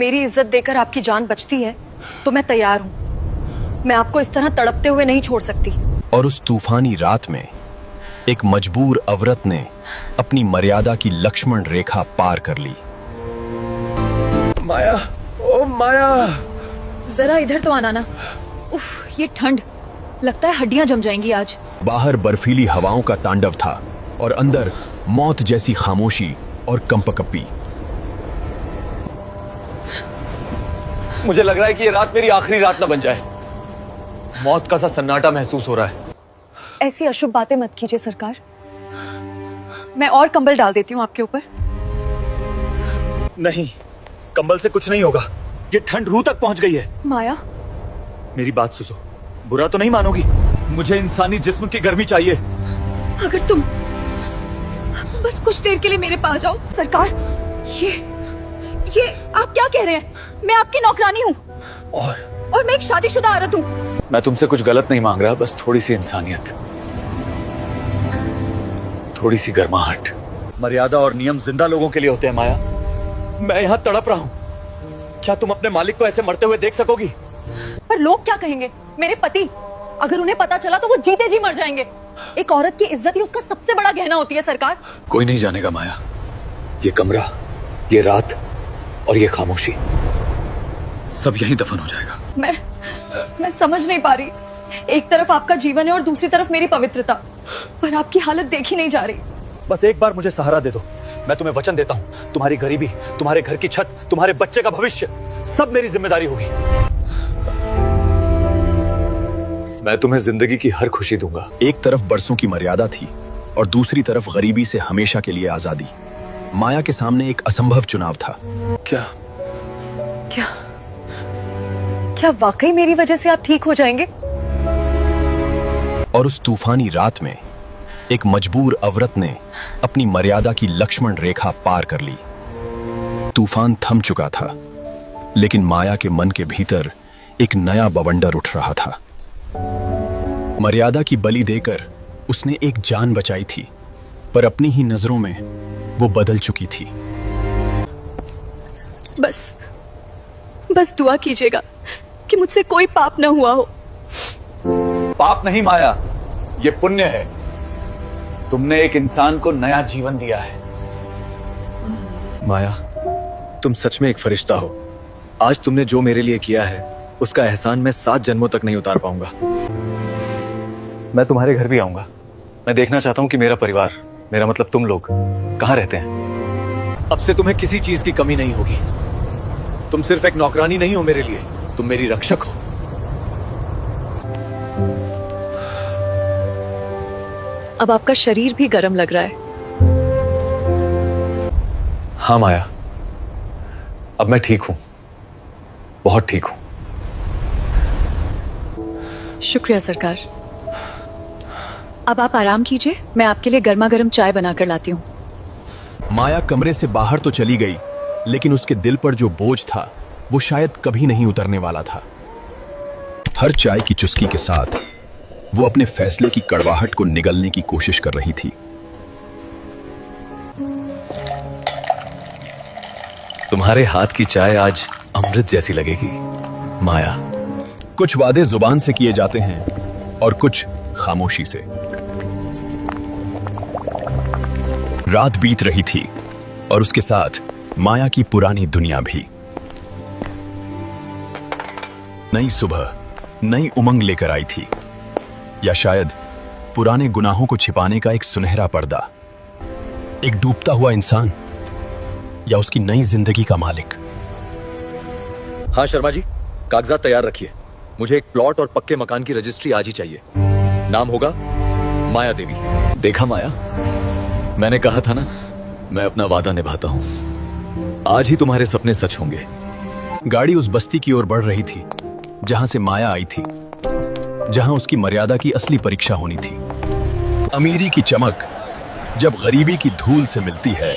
मेरी इज्जत देकर आपकी जान बचती है तो मैं तैयार हूँ। मैं आपको इस तरह तड़पते हुए नहीं छोड़ सकती। और उस तूफानी रात में एक मजबूर अवरत ने अपनी मर्यादा की लक्ष्मण रेखा पार कर ली। माया, ओ माया, जरा इधर तो आना ना। उफ, ये ठंड, लगता है हड्डियां जम जाएंगी आज। बाहर बर्फीली हवाओं का तांडव था और अंदर मौत जैसी खामोशी और कंपकपी। मुझे लग रहा है कि ये रात मेरी आखिरी रात ना बन जाए। मौत का सा सन्नाटा महसूस हो रहा है। ऐसी अशुभ बातें मत कीजिए सरकार। मैं और कंबल डाल देती हूँ आपके ऊपर। नहीं, कंबल से कुछ नहीं होगा। ये ठंड रूह तक पहुंच गई है। माया, मेरी बात सुनो, बुरा तो नहीं मानोगी? मुझे इंसानी जिस्म की गर्मी चाहिए। अगर तुम बस कुछ देर के लिए मेरे पास जाओ। सरकार, ये आप क्या कह रहे हैं? मैं आपकी नौकरानी हूँ और मैं एक शादीशुदा औरत हूँ। मैं तुमसे कुछ गलत नहीं मांग रहा, बस थोड़ी सी इंसानियत, थोड़ी सी गर्माहट। मर्यादा और नियम जिंदा लोगों के लिए होते हैं माया। मैं यहाँ तड़प रहा हूँ, क्या तुम अपने मालिक को ऐसे मरते हुए देख सकोगी? पर लोग क्या कहेंगे? मेरे पति, अगर उन्हें पता चला तो वो जीते जी मर जाएंगे। एक औरत की इज्जत ही उसका सबसे बड़ा गहना होती है सरकार। कोई नहीं जानेगा माया, ये कमरा, ये रात और ये खामोशी सब यहीं दफन हो जाएगा। मैं समझ नहीं पा रही। एक तरफ आपका जीवन है और दूसरी तरफ मेरी पवित्रता, पर आपकी हालत देखी नहीं जा रही। बस एक बार मुझे सहारा दे दो। मैं तुम्हें वचन देता हूँ, तुम्हारी गरीबी, तुम्हारे घर की छत, तुम्हारे बच्चे का भविष्य, सब मेरी जिम्मेदारी होगी। मैं तुम्हें जिंदगी की हर खुशी दूंगा। एक तरफ बरसों की मर्यादा थी और दूसरी तरफ गरीबी से हमेशा के लिए आजादी। माया के सामने एक असंभव चुनाव था। क्या वाकई मेरी वजह से आप ठीक हो जाएंगे? और उस तूफानी रात में एक मजबूर अवरत ने अपनी मर्यादा की लक्ष्मण रेखा पार कर ली। तूफान थम चुका था, लेकिन माया के मन के भीतर एक नया बवंडर उठ रहा था। मर्यादा की बलि देकर उसने एक जान बचाई थी, पर अपनी ही नजरों में वो बदल चुकी थी। बस दुआ कीजिएगा कि मुझसे कोई पाप न हुआ हो। पाप नहीं माया, ये पुण्य है। तुमने एक इंसान को नया जीवन दिया है। माया, तुम सच में एक फरिश्ता हो। आज तुमने जो मेरे लिए किया है उसका एहसान मैं 7 जन्मों तक नहीं उतार पाऊंगा। मैं तुम्हारे घर भी आऊंगा। मैं देखना चाहता हूं कि मेरा परिवार, मेरा मतलब तुम लोग, कहां रहते हैं। अब से तुम्हें किसी चीज की कमी नहीं होगी। तुम सिर्फ एक नौकरानी नहीं हो मेरे लिए, तुम मेरी रक्षक हो। अब आपका शरीर भी गर्म लग रहा है। हाँ माया, अब मैं ठीक हूं, बहुत ठीक हूं। शुक्रिया सरकार। अब आप आराम कीजिए, मैं आपके लिए गर्मा गर्म चाय बनाकर लाती हूँ। माया कमरे से बाहर तो चली गई, लेकिन उसके दिल पर जो बोझ था वो शायद कभी नहीं उतरने वाला था। हर चाय की चुस्की के साथ वो अपने फैसले की कड़वाहट को निगलने की कोशिश कर रही थी। तुम्हारे हाथ की चाय आज अमृत जैसी लगेगी माया। कुछ वादे जुबान से किए जाते हैं और कुछ खामोशी से। रात बीत रही थी और उसके साथ माया की पुरानी दुनिया भी। नई सुबह नई उमंग लेकर आई थी, या शायद पुराने गुनाहों को छिपाने का एक सुनहरा पर्दा। एक डूबता हुआ इंसान या उसकी नई जिंदगी का मालिक। हाँ शर्मा जी, कागजात तैयार रखिए। मुझे एक प्लॉट और पक्के मकान की रजिस्ट्री आज ही चाहिए। नाम होगा माया देवी। देखा माया, मैंने कहा था ना, मैं अपना वादा निभाता हूं। आज ही तुम्हारे सपने सच होंगे। गाड़ी उस बस्ती की ओर बढ़ रही थी जहां से माया आई थी, जहां उसकी मर्यादा की असली परीक्षा होनी थी। अमीरी की चमक जब गरीबी की धूल से मिलती है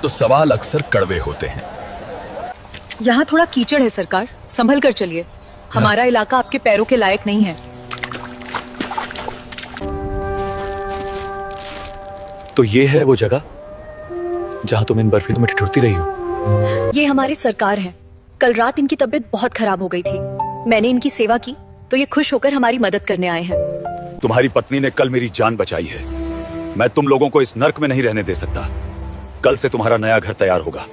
तो सवाल अक्सर कड़वे होते हैं। यहाँ थोड़ा कीचड़ है सरकार, संभल कर चलिए। हमारा इलाका आपके पैरों के लायक नहीं है। तो ये है वो जगह जहां तुम इन बर्फीलों में ठिठुरती रही हो। ये हमारे सरकार हैं। कल रात इनकी तबीयत बहुत खराब हो गई थी। मैंने इनकी सेवा की तो ये खुश होकर हमारी मदद करने आए हैं। तुम्हारी पत्नी ने कल मेरी जान बचाई है। मैं तुम लोगों को इस नर्क में नहीं रहने दे सकता। कल से तुम्हारा नया घर तैयार होगा।